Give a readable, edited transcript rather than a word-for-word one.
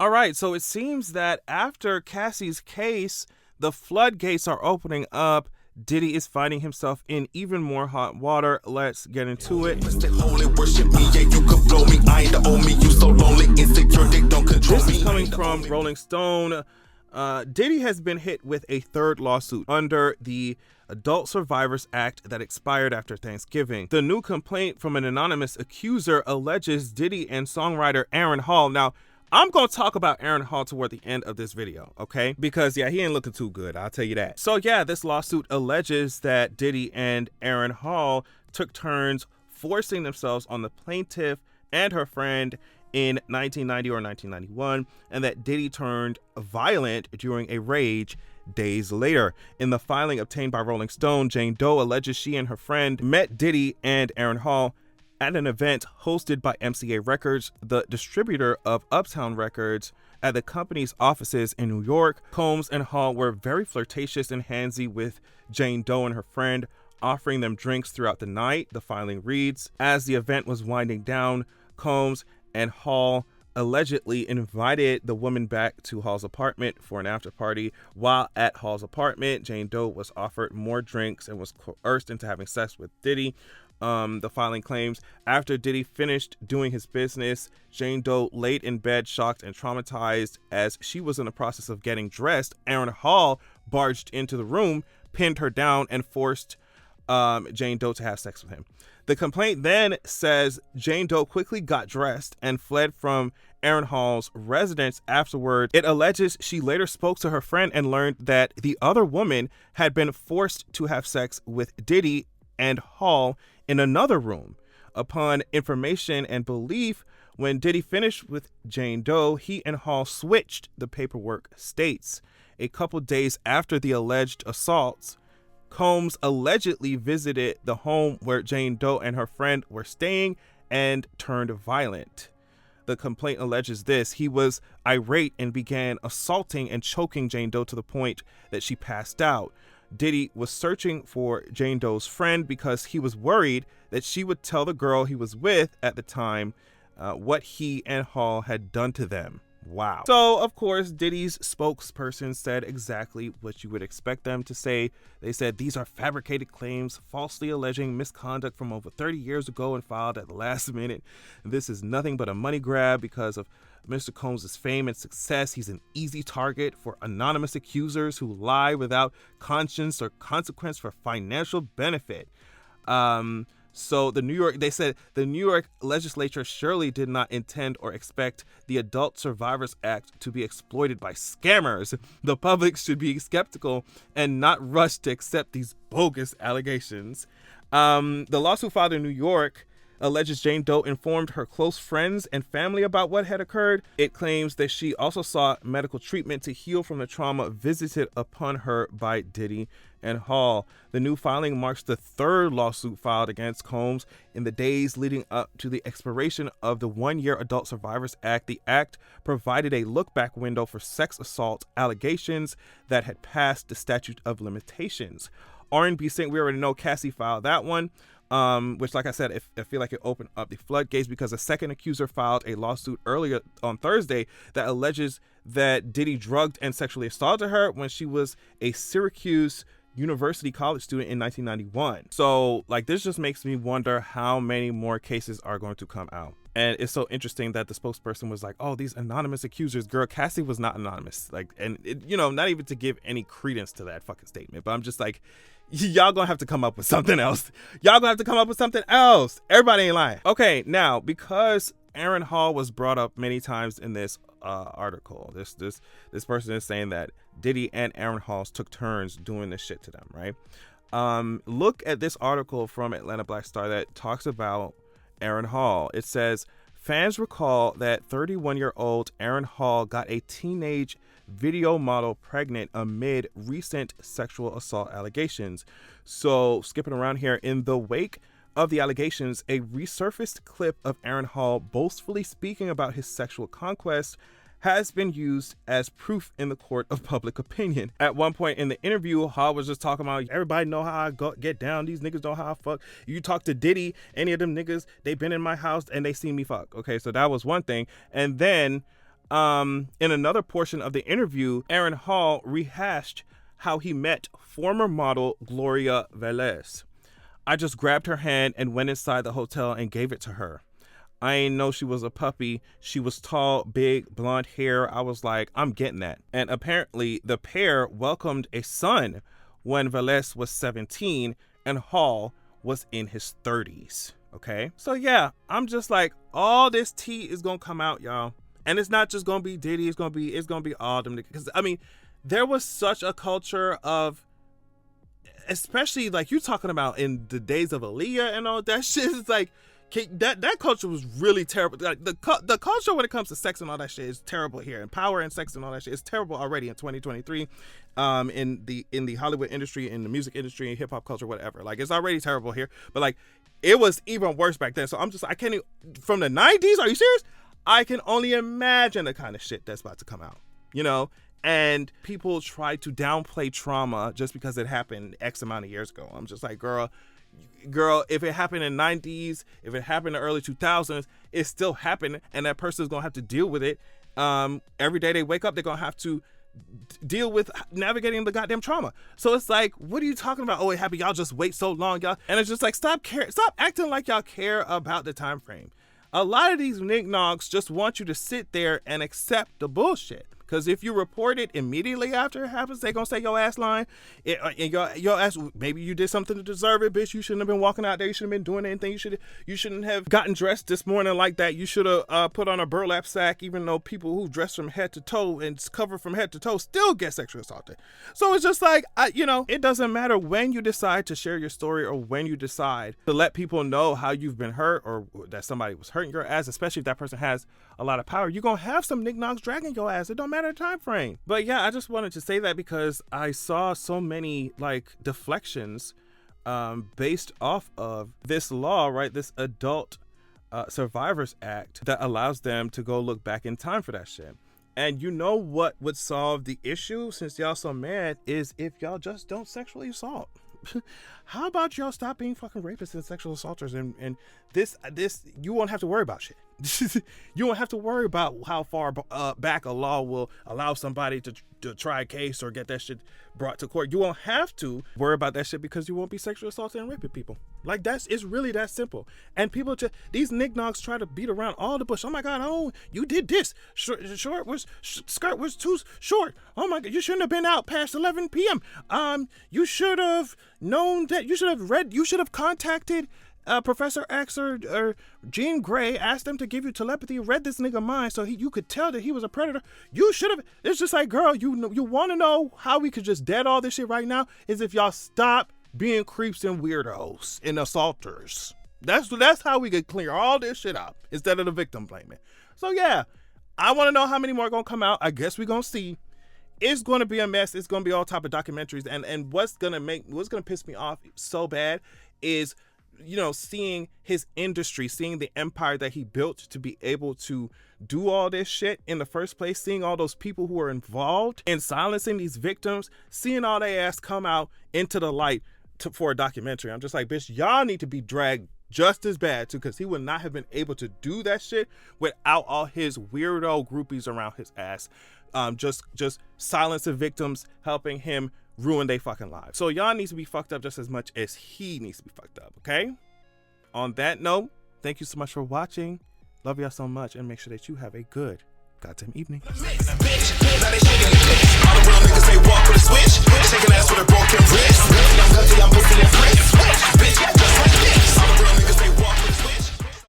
All right, so it seems that after Cassie's case, the floodgates are opening up. Diddy is finding himself in even more hot water. Let's get into it. This is coming from Rolling Stone. Diddy has been hit with a third lawsuit under the Adult Survivors Act that expired after Thanksgiving. The new complaint from an anonymous accuser alleges Diddy and songwriter Aaron Hall. Now, I'm going to talk about Aaron Hall toward the end of this video, okay? Because, yeah, he ain't looking too good, I'll tell you that. So, yeah, this lawsuit alleges that Diddy and Aaron Hall took turns forcing themselves on the plaintiff and her friend in 1990 or 1991, and that Diddy turned violent during a rage days later. In the filing obtained by Rolling Stone, Jane Doe alleges she and her friend met Diddy and Aaron Hall at an event hosted by MCA Records, the distributor of Uptown Records, at the company's offices in New York. Combs and Hall were very flirtatious and handsy with Jane Doe and her friend, offering them drinks throughout the night. The filing reads, as the event was winding down, Combs and Hall allegedly invited the woman back to Hall's apartment for an after party. While at Hall's apartment, Jane Doe was offered more drinks and was coerced into having sex with Diddy. The filing claims after Diddy finished doing his business, Jane Doe laid in bed shocked and traumatized. As she was in the process of getting dressed, Aaron Hall barged into the room, pinned her down, and forced Jane Doe to have sex with him. The complaint then says Jane Doe quickly got dressed and fled from Aaron Hall's residence afterward. It alleges she later spoke to her friend and learned that the other woman had been forced to have sex with Diddy and Hall in another room. Upon information and belief, when Diddy finished with Jane Doe, he and Hall switched, the paperwork states. A couple days after the alleged assaults, Combs allegedly visited the home where Jane Doe and her friend were staying and turned violent. The complaint alleges this. He was irate and began assaulting and choking Jane Doe to the point that she passed out. Diddy was searching for Jane Doe's friend because he was worried that she would tell the girl he was with at the time what he and Hall had done to them. Wow. So, of course, Diddy's spokesperson said exactly what you would expect them to say. They said these are fabricated claims, falsely alleging misconduct from over 30 years ago and filed at the last minute. This is nothing but a money grab because of Mr. Combs' fame and success. He's an easy target for anonymous accusers who lie without conscience or consequence for financial benefit. So they said the New York legislature surely did not intend or expect the Adult Survivors Act to be exploited by scammers. The public should be skeptical and not rush to accept these bogus allegations. The lawsuit filed in New York alleges Jane Doe informed her close friends and family about what had occurred. It claims that she also sought medical treatment to heal from the trauma visited upon her by Diddy and Hall. The new filing marks the third lawsuit filed against Combs in the days leading up to the expiration of the one-year Adult Survivors Act. The act provided a look-back window for sex assault allegations that had passed the statute of limitations. R&B Saint, we already know Cassie filed that one. Which, like I said, I feel like it opened up the floodgates because a second accuser filed a lawsuit earlier on Thursday that alleges that Diddy drugged and sexually assaulted her when she was a Syracuse University college student in 1991. So, like, this just makes me wonder how many more cases are going to come out. And it's so interesting that the spokesperson was like, oh, these anonymous accusers. Girl, Cassie was not anonymous. Like, and it, not even to give any credence to that fucking statement. But I'm just like, y'all gonna have to come up with something else. Everybody ain't lying. Okay, now, because Aaron Hall was brought up many times in this article, this person is saying that Diddy and Aaron Hall took turns doing this shit to them, right? Look at this article from Atlanta Black Star that talks about Aaron Hall. It says, fans recall that 31-year-old Aaron Hall got a teenage video model pregnant amid recent sexual assault allegations. So, skipping around here, in the wake of the allegations, a resurfaced clip of Aaron Hall boastfully speaking about his sexual conquest has been used as proof in the court of public opinion. At one point in the interview, Hall was just talking about, everybody know how I get down, these niggas know how I fuck. You talk to Diddy, any of them niggas, they been in my house and they seen me fuck. Okay, so that was one thing. And then In another portion of the interview, Aaron Hall rehashed how he met former model Gloria Velez. I just grabbed her hand and went inside the hotel and gave it to her. I ain't know she was a puppy. She was tall, big, blonde hair. I was like, I'm getting that. And apparently the pair welcomed a son when Velez was 17 and Hall was in his 30s. Okay. So yeah, I'm just like, all this tea is going to come out, y'all. And it's not just going to be Diddy. It's going to be all them. Because I mean, there was such a culture of, especially like you talking about in the days of Aaliyah and all that shit. It's like, that culture was really terrible. Like the culture when it comes to sex and all that shit is terrible here, and power and sex and all that shit is terrible already in 2023. In the Hollywood industry, in the music industry, hip hop culture, whatever. Like it's already terrible here, but like it was even worse back then. So I can't even, from the 90s. Are you serious? I can only imagine the kind of shit that's about to come out. You know. And people try to downplay trauma just because it happened X amount of years ago. I'm just like, girl, if it happened in the 90s, if it happened in the early 2000s, it's still happening, and that person's gonna have to deal with it. Every day they wake up, they're gonna have to deal with navigating the goddamn trauma. So it's like, what are you talking about? Oh, it happened. Y'all just wait so long, y'all. And it's just like, stop acting like y'all care about the time frame. A lot of these nignogs just want you to sit there and accept the bullshit. Because if you report it immediately after it happens, they're going to say your ass lying. And your ass, maybe you did something to deserve it, bitch. You shouldn't have been walking out there. You shouldn't have been doing anything. You shouldn't have gotten dressed this morning like that. You should have put on a burlap sack, even though people who dress from head to toe and cover from head to toe still get sexually assaulted. So it's just like, it doesn't matter when you decide to share your story or when you decide to let people know how you've been hurt or that somebody was hurting your ass, especially if that person has a lot of power. You're going to have some nignogs dragging your ass. It don't matter the time frame. But yeah, I just wanted to say that because I saw so many like deflections based off of this law, right? This Adult Survivors Act that allows them to go look back in time for that shit. And you know what would solve the issue, since y'all so mad, is if y'all just don't sexually assault. How about y'all stop being fucking rapists and sexual assaulters, and this you won't have to worry about shit. You won't have to worry about how far back a law will allow somebody to try a case or get that shit brought to court. You won't have to worry about that shit because you won't be sexually assaulting and raping people. Like it's really that simple. And people these nignogs try to beat around all the bush. Oh my God, oh, you did this. Skirt was too short. Oh my God, you shouldn't have been out past 11 p.m. You should have known that. You should have contacted Professor X or Jean Grey, asked them to give you telepathy, read this nigga mind so you could tell that he was a predator. You should have. It's just like, girl, you want to know how we could just dead all this shit right now is if y'all stop being creeps and weirdos and assaulters. That's how we could clear all this shit up instead of the victim blaming. So yeah, I want to know how many more are gonna come out. I guess we're gonna see. It's going to be a mess. It's going to be all type of documentaries. And what's going to piss me off so bad is, seeing his industry, seeing the empire that he built to be able to do all this shit in the first place, seeing all those people who are involved in silencing these victims, seeing all their ass come out into the light for a documentary. I'm just like, bitch, y'all need to be dragged just as bad too, because he would not have been able to do that shit without all his weirdo groupies around his ass. Just silencing victims, helping him ruin their fucking lives. So y'all need to be fucked up just as much as he needs to be fucked up, okay? On that note, thank you so much for watching. Love y'all so much, and make sure that you have a good goddamn evening.